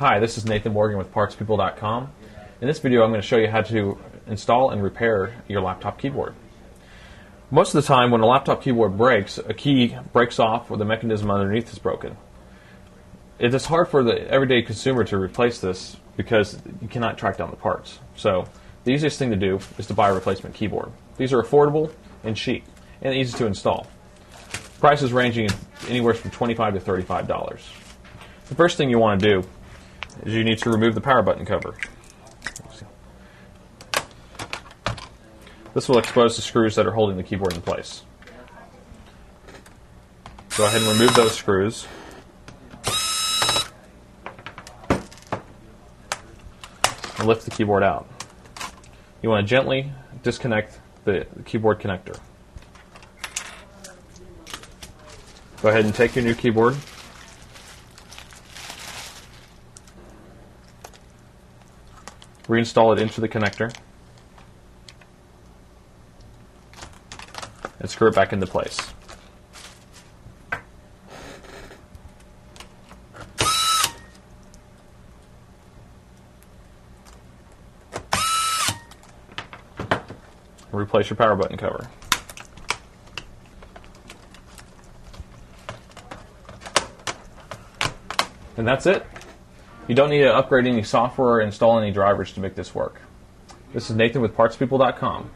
Hi, this is Nathan Morgan with PartsPeople.com. In this video, I'm going to show you how to install and repair your laptop keyboard. Most of the time, when a laptop keyboard breaks, a key breaks off or the mechanism underneath is broken. It is hard for the everyday consumer to replace this because you cannot track down the parts. So the easiest thing to do is to buy a replacement keyboard. These are affordable and cheap and easy to install. Prices ranging anywhere from $25 to $35. The first thing you want to do is you need to remove the power button cover. This will expose the screws that are holding the keyboard in place. Go ahead and remove those screws. And lift the keyboard out. You want to gently disconnect the keyboard connector. Go ahead and take your new keyboard. Reinstall it into the connector. And screw it back into place. Replace your power button cover. And that's it. You don't need to upgrade any software or install any drivers to make this work. This is Nathan with PartsPeople.com.